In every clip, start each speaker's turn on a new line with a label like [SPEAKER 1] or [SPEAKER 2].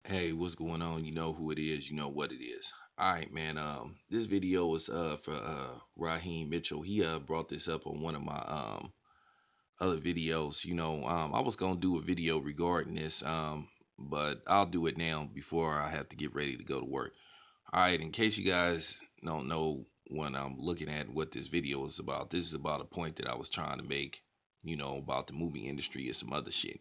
[SPEAKER 1] Hey, what's going on? You know who it is, you know what it is. All right, man. This video is for Raheem Mitchell. He brought this up on one of my other videos. I was gonna do a video regarding this, but I'll do it now before I have to get ready to go to work. All right, in case you guys don't know when I'm looking at what this video is about, this is about a point that I was trying to make, about the movie industry and some other shit.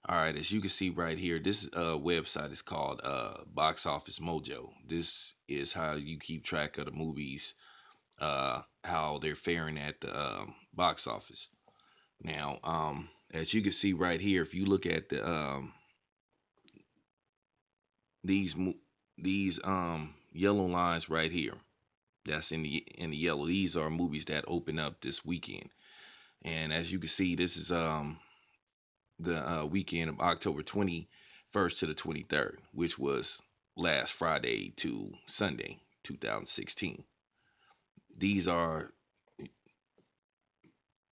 [SPEAKER 1] All right, as you can see right here, this website is called Box Office Mojo. This is how you keep track of the movies, how they're faring at the box office. Now, as you can see right here, if you look at these mo- these yellow lines right here, that's in the yellow. These are movies that open up this weekend, and as you can see, this is the weekend of October 21st to the 23rd, which was last Friday to Sunday, 2016. These are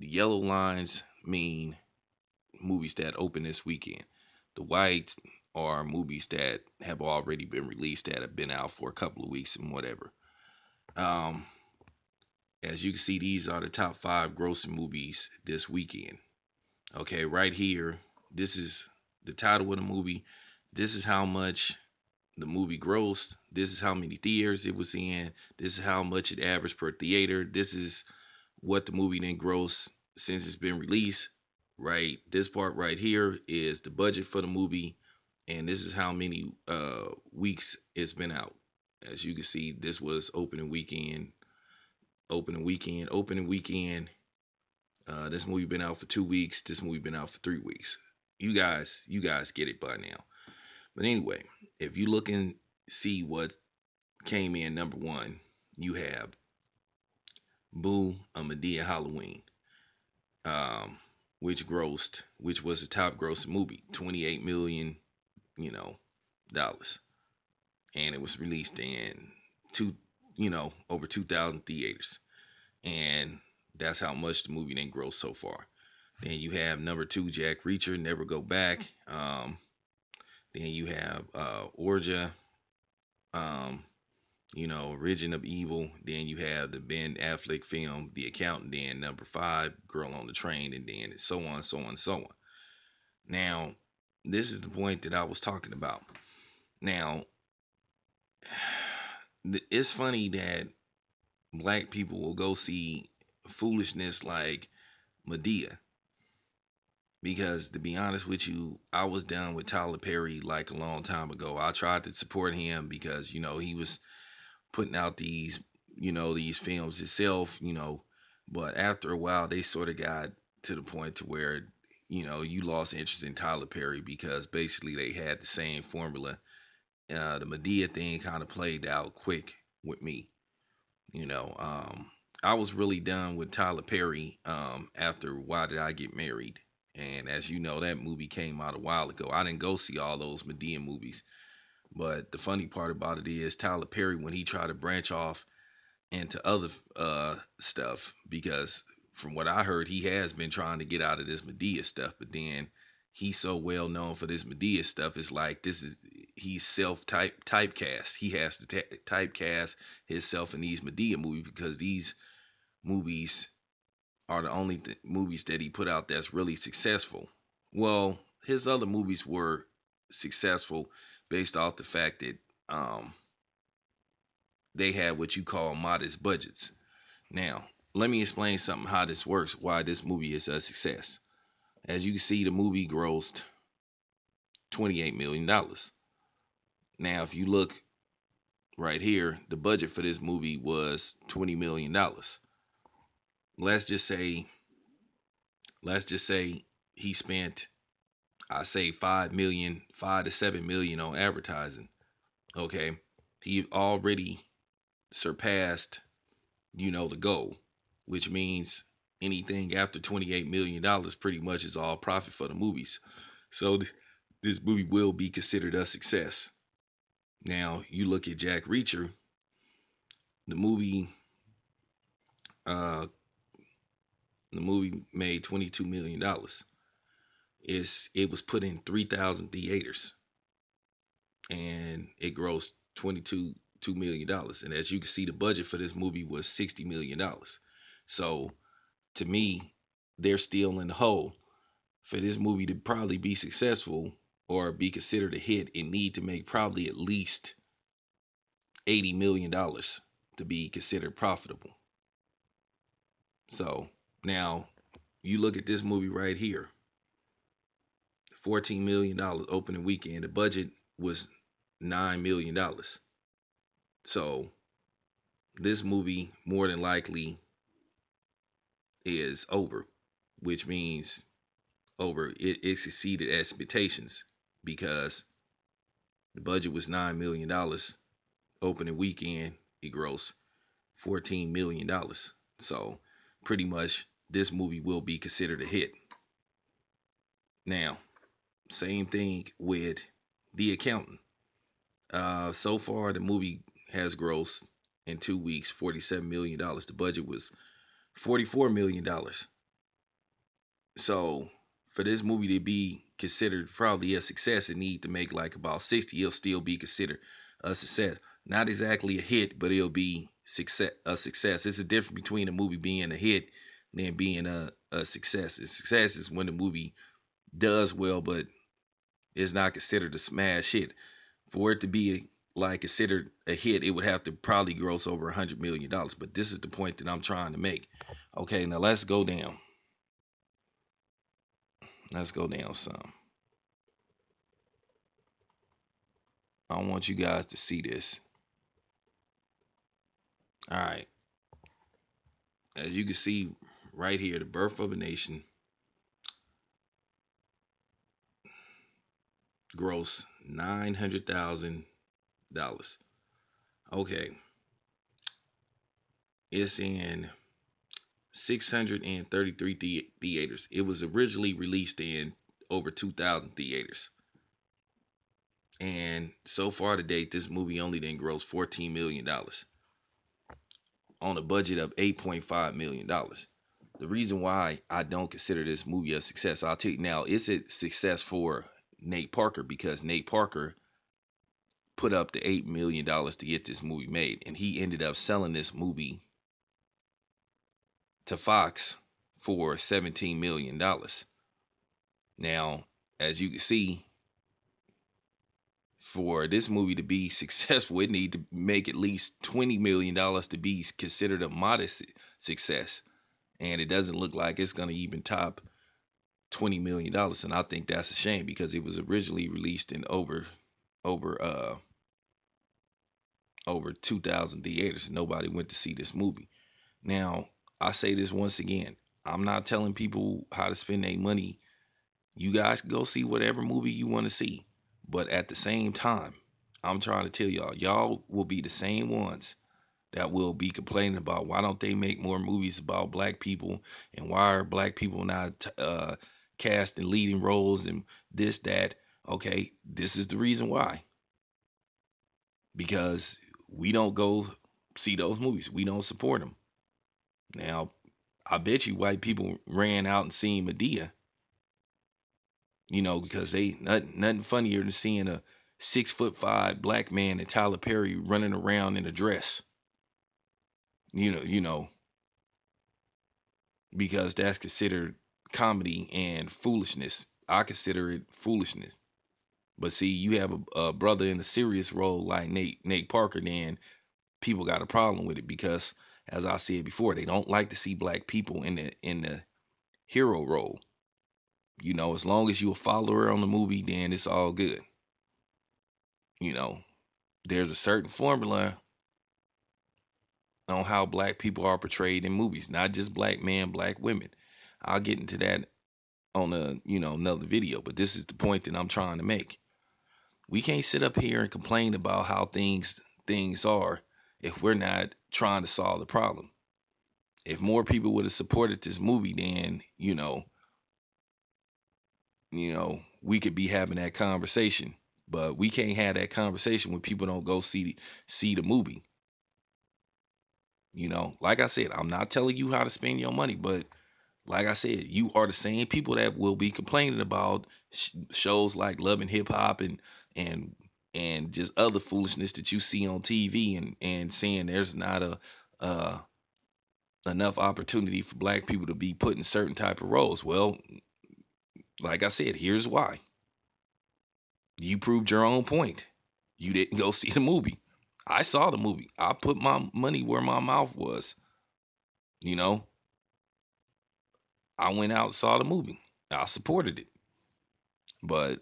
[SPEAKER 1] the yellow lines mean movies that open this weekend. The whites are movies that have already been released that have been out for a couple of weeks and whatever. Um, as you can see, these are the top five grossing movies this weekend. Okay, right here, this is the title of the movie. This is how much the movie grossed. This is how many theaters it was in. This is how much it averaged per theater. This is what the movie then grossed since it's been released. Right, this part right here is the budget for the movie, and this is how many weeks it's been out. As you can see, this was opening weekend, opening weekend, opening weekend. This movie been out for 2 weeks. This movie been out for 3 weeks. You guys get it by now. But anyway, if you look and see what came in number one, you have Boo, a Medea Halloween, um, which was the top grossing movie, 28 million, you know, dollars, and it was released in two, over 2,000 theaters, and that's how much the movie didn't gross so far. Then you have number two, Jack Reacher, Never Go Back. Then you have Orja, um, Origin of Evil. Then you have the Ben Affleck film, The Accountant. Then number five, Girl on the Train, and then so on, so on, so on. Now, this is the point that I was talking about. Now, it's funny that black people will go see foolishness like Medea. Because to be honest with you, I was done with Tyler Perry like a long time ago. I tried to support him because, he was putting out these films itself, but after a while they sort of got to the point to where, you lost interest in Tyler Perry because basically they had the same formula. The Medea thing kind of played out quick with me, you know. I was really done with Tyler Perry after Why Did I Get Married? And as you know, that movie came out a while ago. I didn't go see all those Medea movies. But the funny part about it is Tyler Perry, when he tried to branch off into other stuff, because from what I heard, he has been trying to get out of this Medea stuff, but then he's so well known for this Medea stuff. It's like he's self typecast. He has to typecast himself in these Medea movies because these movies are the only movies that he put out that's really successful. Well, his other movies were successful based off the fact that um, they had what you call modest budgets. Now, let me explain something how this works, why this movie is a success. As you can see, the movie grossed $28 million. Now, if you look right here, the budget for this movie was $20 million. Let's just say, let's just say he spent, I say 5 million, 5 to 7 million on advertising. Okay. He already surpassed, the goal, which means anything after $28 million pretty much is all profit for the movies. So this movie will be considered a success. Now you look at Jack Reacher, the movie. Uh, the movie made $22 million. It was put in 3,000 theaters. and it grossed 22 $2 million. And as you can see, the budget for this movie was $60 million. So to me, they're still in the hole. For this movie to probably be successful or be considered a hit, it need to make probably at least $80 million to be considered profitable. So now you look at this movie right here, $14 million opening weekend. The budget was $9 million. So this movie more than likely is over, which means over it exceeded expectations because the budget was $9 million. Opening weekend, it grossed $14 million. So pretty much this movie will be considered a hit. Now, same thing with The Accountant. So far the movie has grossed in 2 weeks $47 million. The budget was $44 million. So for this movie to be considered probably a success, it need to make like about 60. It'll still be considered a success. Not exactly a hit, but it'll be success a success. It's a difference between a movie being a hit than being a success. A success is when the movie does well, but is not considered a smash hit. For it to be like considered a hit, it would have to probably gross over $100 million. But this is the point that I'm trying to make. Okay, now let's go down. Let's go down some. I want you guys to see this. All right. As you can see right here, The Birth of a Nation gross $900,000. Okay. It's in 633 theaters. It was originally released in over 2,000 theaters. And so far to date, this movie only then grossed $14 million on a budget of $8.5 million. The reason why I don't consider this movie a success, I'll tell you now, it's a success for Nate Parker because Nate Parker put up the $8 million to get this movie made, and he ended up selling this movie to Fox for $17 million. Now, as you can see, for this movie to be successful, it need to make at least $20 million to be considered a modest success, and it doesn't look like it's going to even top $20 million, and I think that's a shame because it was originally released in over over 2,000 theaters. Nobody went to see this movie. Now, I say this once again. I'm not telling people how to spend their money. You guys can go see whatever movie you want to see. But at the same time, I'm trying to tell y'all will be the same ones that will be complaining about why don't they make more movies about black people and why are black people not cast in leading roles and this, that. Okay, this is the reason why. Because we don't go see those movies. We don't support them. Now, I bet you white people ran out and seen Medea, because they nothing funnier than seeing a 6'5" black man and Tyler Perry running around in a dress. You know, because that's considered comedy and foolishness. I consider it foolishness. But see, you have a brother in a serious role like Nate Parker, then people got a problem with it because, as I said before, they don't like to see black people in the hero role. As long as you a follower on the movie, then it's all good. You know, there's a certain formula on how black people are portrayed in movies, not just black men, black women. I'll get into that on another video, but this is the point that I'm trying to make. We can't sit up here and complain about how things are if we're not trying to solve the problem. If more people would have supported this movie, then we could be having that conversation. But we can't have that conversation when people don't go see the movie. Like I said, I'm not telling you how to spend your money, but like I said, you are the same people that will be complaining about shows like Love and Hip Hop and and just other foolishness that you see on TV, and saying there's not a uh enough opportunity for black people to be put in certain type of roles. Well, like I said, here's why. You proved your own point. You didn't go see the movie. I saw the movie. I put my money where my mouth was. You know, I went out and saw the movie. I supported it. But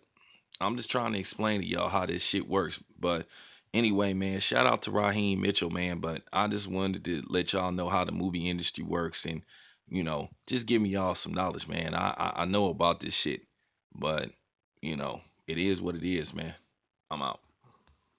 [SPEAKER 1] I'm just trying to explain to y'all how this shit works. But anyway, man, shout out to Raheem Mitchell, man. But I just wanted to let y'all know how the movie industry works, and just giving y'all some knowledge, man. I know about this shit, but you know, it is what it is, man. I'm out.